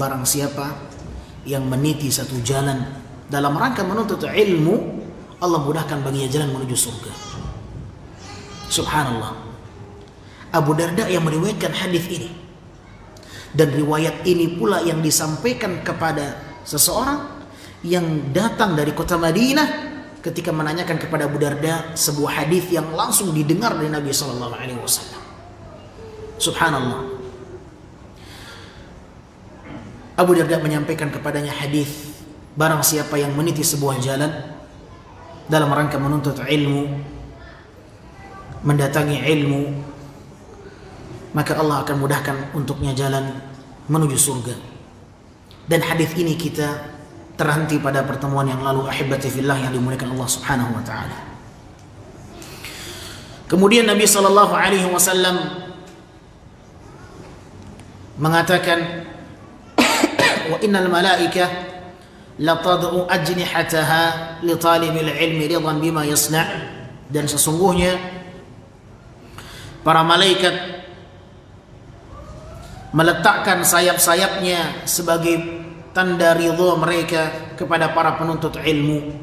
barang siapa yang meniti satu jalan dalam rangka menuntut ilmu, Allah mudahkan baginya jalan menuju surga. Subhanallah. Abu Darda yang meriwayatkan hadis ini, dan riwayat ini pula yang disampaikan kepada seseorang yang datang dari kota Madinah ketika menanyakan kepada Abu Darda sebuah hadis yang langsung didengar dari Nabi sallallahu alaihi wasallam. Subhanallah. Abu Darda menyampaikan kepadanya hadis, barang siapa yang meniti sebuah jalan dalam rangka menuntut ilmu, mendatangi ilmu, maka Allah akan mudahkan untuknya jalan menuju surga. Dan hadis ini kita terhenti pada pertemuan yang lalu, ahibati fillah yang dimuliakan Allah Subhanahu wa taala. Kemudian Nabi sallallahu alaihi wasallam mengatakan, wa innal malaikah la tad'u ajnihataha li talibil ilmi ridan bima yasna', dan sesungguhnya para malaikat meletakkan sayap-sayapnya sebagai tanda ridha mereka kepada para penuntut ilmu.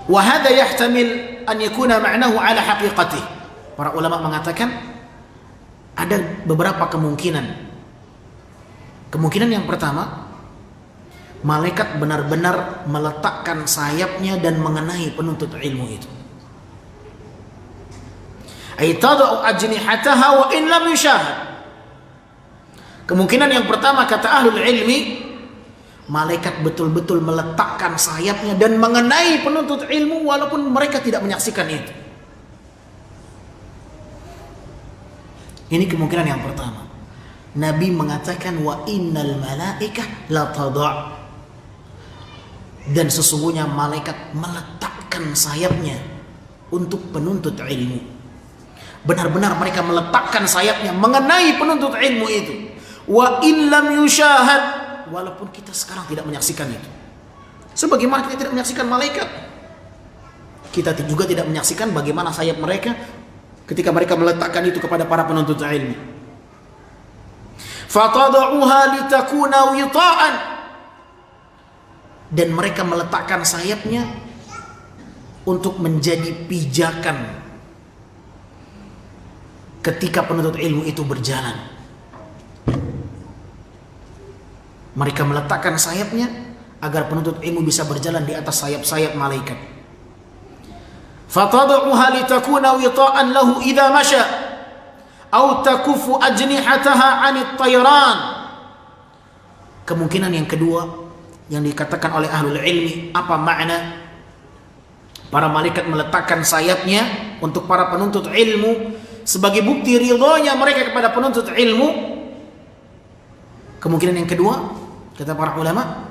Wa hadha yahtamil an yakuna ma'nahu ala haqiqatih. Para ulama mengatakan ada beberapa kemungkinan. Kemungkinan yang pertama, malaikat benar-benar meletakkan sayapnya dan mengenai penuntut ilmu itu. Ay tad'u ajnihataha wa in lam yushahad. Kemungkinan yang pertama, kata ahlul ilmi, malaikat betul-betul meletakkan sayapnya dan mengenai penuntut ilmu walaupun mereka tidak menyaksikan itu. Ini kemungkinan yang pertama. Nabi mengatakan wa innal malaikah la tad'a, dan sesungguhnya malaikat meletakkan sayapnya untuk penuntut ilmu. Benar-benar mereka meletakkan sayapnya mengenai penuntut ilmu itu. Wa in lam yushahad, walaupun kita sekarang tidak menyaksikan itu. Sebagaimana kita tidak menyaksikan malaikat, kita juga tidak menyaksikan bagaimana sayap mereka ketika mereka meletakkan itu kepada para penuntut ilmu. Fatad'uha litakuna wita'an, dan mereka meletakkan sayapnya untuk menjadi pijakan ketika penuntut ilmu itu berjalan. Mereka meletakkan sayapnya agar penuntut ilmu bisa berjalan di atas sayap-sayap malaikat. Fatad'uha litakuna wita'an lahu idza masya aw takufu ajnihataha 'anit tayran. Kemungkinan yang kedua yang dikatakan oleh ahlul ilmi, apa makna para malaikat meletakkan sayapnya untuk para penuntut ilmu sebagai bukti ridhonya mereka kepada penuntut ilmu? Kemungkinan yang kedua, kata para ulama,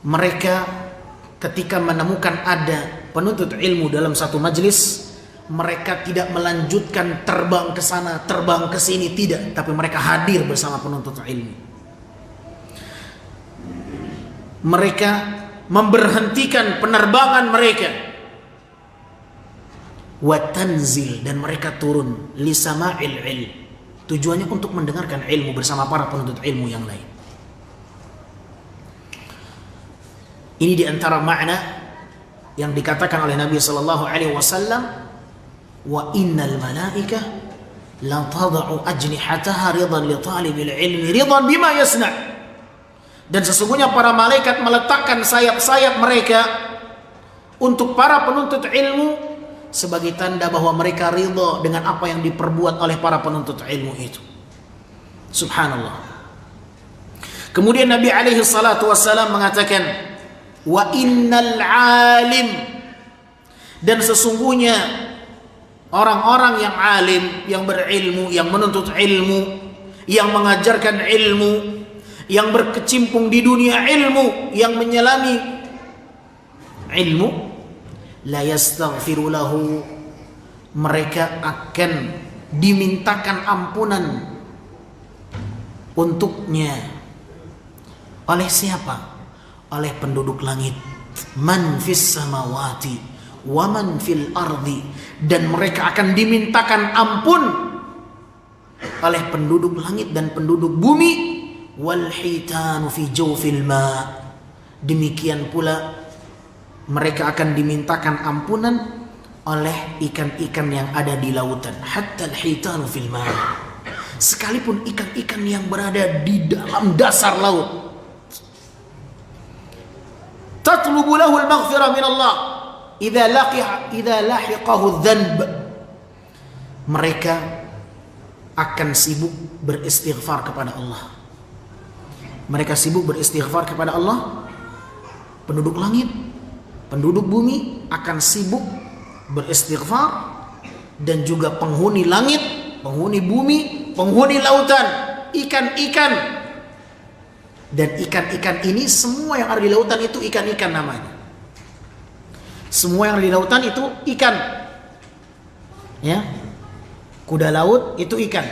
mereka ketika menemukan ada penuntut ilmu dalam satu majlis, mereka tidak melanjutkan terbang ke sana, terbang ke sini, tidak, tapi mereka hadir bersama penuntut ilmu. Mereka memberhentikan penerbangan mereka, wa tanzil, dan mereka turun li sama'il ilm, tujuannya untuk mendengarkan ilmu bersama para penuntut ilmu yang lain. Ini diantara makna yang dikatakan oleh Nabi sallallahu alaihi wasallam, wa innal malaikah la tad'u ajnihataha ridan li talibil ilmi ridan bima yasna', dan sesungguhnya para malaikat meletakkan sayap-sayap mereka untuk para penuntut ilmu sebagai tanda bahwa mereka ridha dengan apa yang diperbuat oleh para penuntut ilmu itu. Subhanallah. Kemudian Nabi alaihi salatu wassalam mengatakan, wa innal alim, dan sesungguhnya orang-orang yang alim, yang berilmu, yang menuntut ilmu, yang mengajarkan ilmu, yang berkecimpung di dunia ilmu, yang menyelami ilmu, la yastaghfiru lahu, mereka akan dimintakan ampunan untuknya. Oleh siapa? Oleh penduduk langit, man fis samawati wa man fil ardi, dan mereka akan dimintakan ampun oleh penduduk langit dan penduduk bumi. Wal hitanu fi jawfil ma. Demikian pula mereka akan dimintakan ampunan oleh ikan-ikan yang ada di lautan. Hatta al-hitanu fil ma. Sekalipun ikan-ikan yang berada di dalam dasar laut. Tatlubu lahu al-maghfirah min Allah idza lahiqahu adh-dhanb. Mereka akan sibuk beristighfar kepada Allah. Mereka sibuk beristighfar kepada Allah. Penduduk langit, penduduk bumi akan sibuk beristighfar, dan juga penghuni langit, penghuni bumi, penghuni lautan, ikan-ikan. Dan ikan-ikan ini semua yang ada di lautan itu ikan-ikan namanya. Semua yang ada di lautan itu ikan. Ya. Kuda laut itu ikan.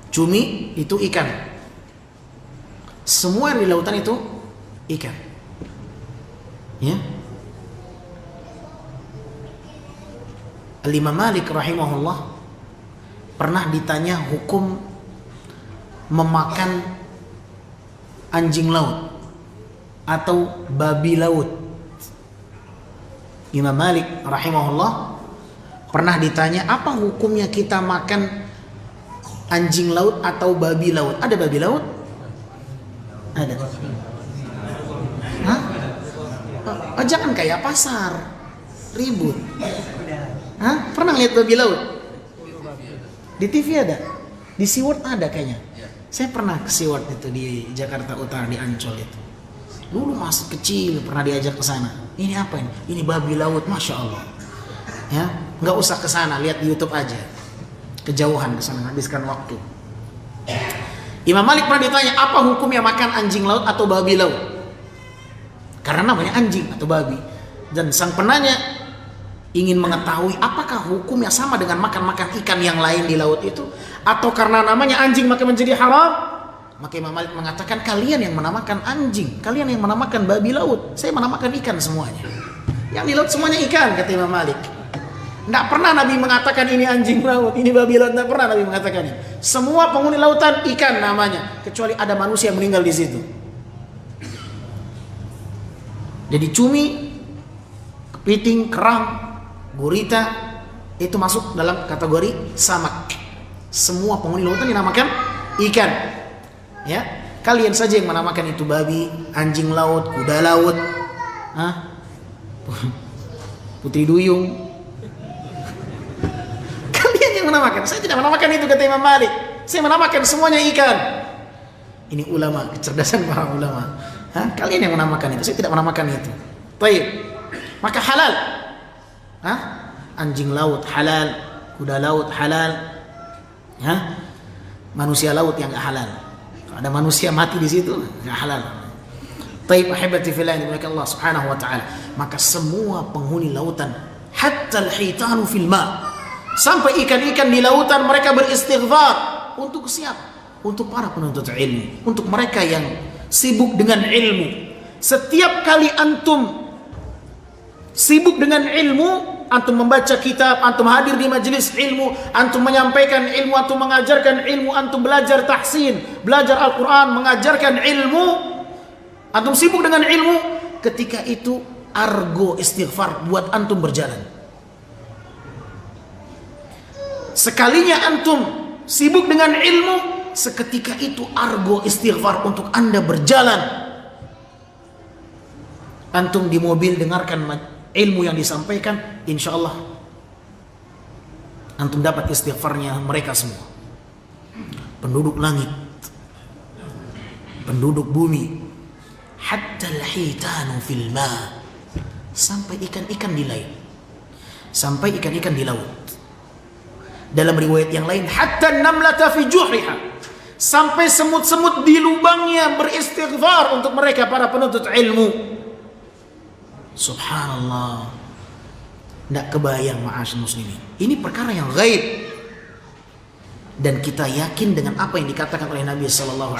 Cumi itu ikan. Semua yang di lautan itu ikan. Ya. Al-Imam Malik rahimahullah pernah ditanya hukum memakan anjing laut atau babi laut. Imam Malik rahimahullah pernah ditanya, apa hukumnya kita makan anjing laut atau babi laut? Ada babi laut? Ada. Hah? Oh, jangan kayak pasar ribut. Hah? Pernah lihat babi laut? Di TV ada, di SeaWorld ada kayaknya. Saya pernah ke SeaWorld itu di Jakarta Utara, di Ancol itu. Dulu masih kecil pernah diajak ke sana. Ini apa ini? Ini babi laut, masya Allah. Ya, nggak usah ke sana, lihat di YouTube aja. Kejauhan ke sana, habiskan waktu. Imam Malik pernah ditanya, apa hukumnya makan anjing laut atau babi laut? Karena namanya anjing atau babi. Dan sang penanya ingin mengetahui apakah hukumnya sama dengan makan-makan ikan yang lain di laut itu, atau karena namanya anjing maka menjadi haram. Maka Imam Malik mengatakan, kalian yang menamakan anjing, kalian yang menamakan babi laut, saya menamakan ikan semuanya. Yang di laut semuanya ikan, kata Imam Malik. Tidak pernah Nabi mengatakan ini anjing laut, ini babi laut, tidak pernah Nabi mengatakan ini. Semua penghuni lautan ikan namanya, kecuali ada manusia yang meninggal di situ. Jadi cumi, kepiting, kerang, gurita itu masuk dalam kategori samak. Semua penghuni lautan dinamakan ikan. Ya, kalian saja yang menamakan itu babi, anjing laut, kuda laut, putri duyung. Kalian yang menamakan. Saya tidak menamakan itu, kata Imam Malik. Saya menamakan semuanya ikan. Ini ulama, kecerdasan para ulama. Kalian yang menamakan itu. Saya tidak menamakan itu. Baik. Maka halal. Anjing laut halal, kuda laut halal, manusia laut yang nggak halal. Kalau ada manusia mati di situ nggak halal. Taib ahibati fillah, Allah subhanahu wa ta'ala. Maka semua penghuni lautan, hatta al-hitanu fil ma, sampai ikan-ikan di lautan, mereka beristighfar. Untuk siapa? Untuk para penuntut ilmu, untuk mereka yang sibuk dengan ilmu. Setiap kali antum sibuk dengan ilmu, antum membaca kitab, antum hadir di majelis ilmu, antum menyampaikan ilmu, antum mengajarkan ilmu, antum belajar tahsin, belajar Al-Quran, mengajarkan ilmu, antum sibuk dengan ilmu, ketika itu argo istighfar buat antum berjalan. Sekalinya antum sibuk dengan ilmu, seketika itu argo istighfar untuk anda berjalan. Antum di mobil dengarkan ilmu yang disampaikan, insya Allah antum dapat istighfarnya mereka semua. Penduduk langit, penduduk bumi, hatta al-hitanu fil ma, sampai ikan-ikan di laut, sampai ikan-ikan di laut. Dalam riwayat yang lain, hatta an-namlata fi juhriha, sampai semut-semut di lubangnya beristighfar untuk mereka para penuntut ilmu. Subhanallah. Tidak kebayang ma'asyil muslimin. Ini perkara yang gaib. Dan kita yakin dengan apa yang dikatakan oleh Nabi SAW.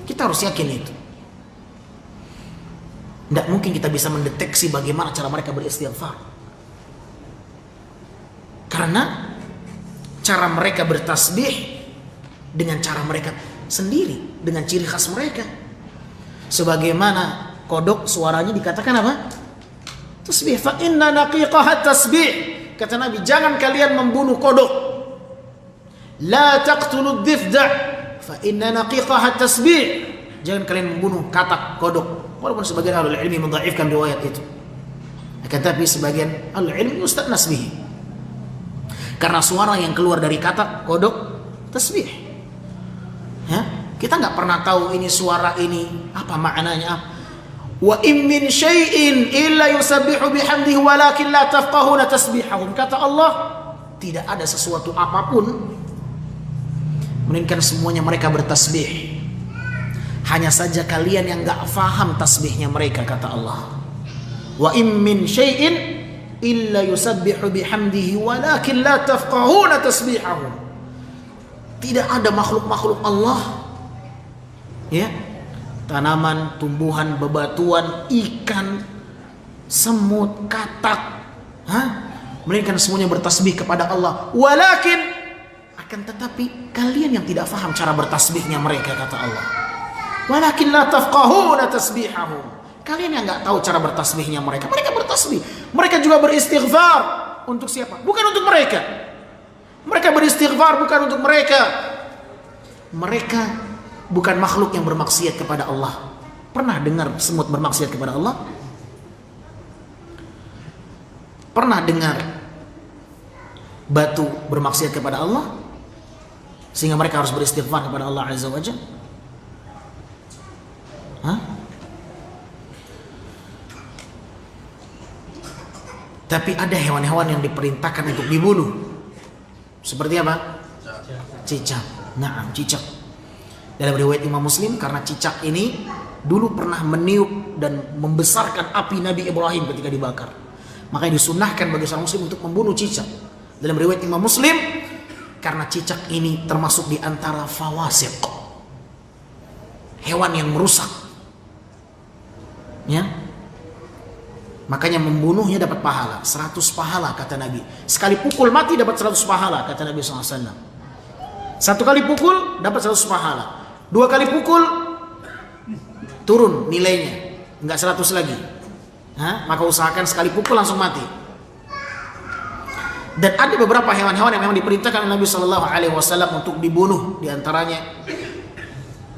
Kita harus yakin itu. Tidak mungkin kita bisa mendeteksi bagaimana cara mereka beristighfar. Karena cara mereka bertasbih dengan cara mereka sendiri, dengan ciri khas mereka. Sebagaimana kodok suaranya dikatakan apa? Tasbih. Fa inna naqiqahat tasbih. Kata Nabi, jangan kalian membunuh kodok. La taqtulud difda' fa inna naqiqahat tasbih. Jangan kalian membunuh katak kodok. Walaupun sebagian ahlul ilmi mendhaifkan riwayat itu. Akan tapi sebagian ahlul ilmi mustanas bihi. Karena suara yang keluar dari katak kodok tasbih. Ya, kita nggak pernah tahu ini suara ini apa maknanya. Wa in min syai'in illa yusabbihu bihamdihi walakin la tafqahuna tasbihahum. Kata Allah, tidak ada sesuatu apapun melainkan semuanya mereka bertasbih. Hanya saja kalian yang nggak faham tasbihnya mereka, kata Allah. Wa in min syai'in illa yusabbihu bihamdihi walakin la tafqahuna tasbihahum. Tidak ada makhluk-makhluk Allah, ya, tanaman, tumbuhan, bebatuan, ikan, semut, katak, melainkan semuanya bertasbih kepada Allah. Walakin, akan tetapi kalian yang tidak faham cara bertasbihnya mereka, kata Allah. Walakin la tafqahuna tasbihahum. Kalian yang nggak tahu cara bertasbihnya mereka. Mereka bertasbih. Mereka juga beristighfar. Untuk siapa? Bukan untuk mereka. Mereka beristighfar bukan untuk mereka. Mereka bukan makhluk yang bermaksiat kepada Allah. Pernah dengar semut bermaksiat kepada Allah? Pernah dengar batu bermaksiat kepada Allah? Sehingga mereka harus beristighfar kepada Allah Azza wa Jalla? Tapi ada hewan-hewan yang diperintahkan untuk dibunuh. Seperti apa? Cicak. Nah, cicak. Dalam riwayat Imam Muslim, karena cicak ini dulu pernah meniup dan membesarkan api Nabi Ibrahim ketika dibakar. Makanya disunahkan bagi seorang muslim untuk membunuh cicak. Dalam riwayat Imam Muslim, karena cicak ini termasuk di antara fawasiq, hewan yang merusak. Ya. Makanya membunuhnya dapat pahala 100 pahala, kata Nabi. Sekali pukul mati dapat 100 pahala, kata Nabi SAW. Satu kali pukul dapat 100 pahala. 2 kali pukul turun nilainya, enggak 100 lagi. Maka usahakan sekali pukul langsung mati. Dan ada beberapa hewan-hewan yang memang diperintahkan oleh Nabi SAW untuk dibunuh. Di antaranya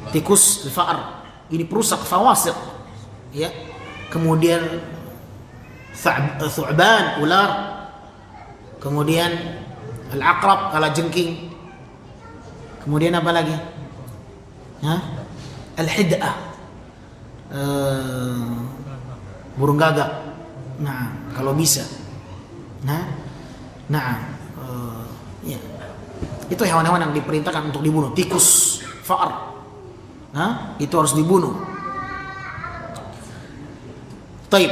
tikus, al-fa'ar. Ini perusak fawasiq. Ya. Kemudian thu'ban, ular. Kemudian al-aqrab, kalajengking. Kemudian apa lagi? Al-hid'ah, burung gagak. Nah, kalau bisa. Ya. Itu hewan-hewan yang diperintahkan untuk dibunuh. Tikus, fa'ar. Itu harus dibunuh. Taib.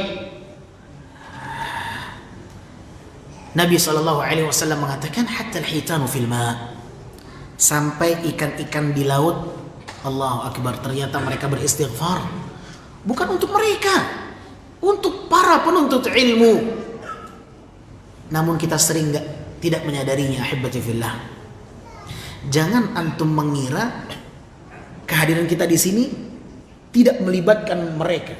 Nabi SAW mengatakan hatta al-hitanu fil ma', sampai ikan-ikan di laut, Allahu Akbar, ternyata mereka beristighfar. Bukan untuk mereka, untuk para penuntut ilmu. Namun kita sering tidak menyadarinya, ahibati fillah. Jangan antum mengira kehadiran kita di sini tidak melibatkan mereka.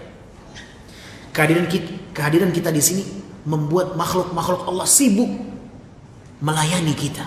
Kehadiran kita di sini membuat makhluk-makhluk Allah sibuk melayani kita.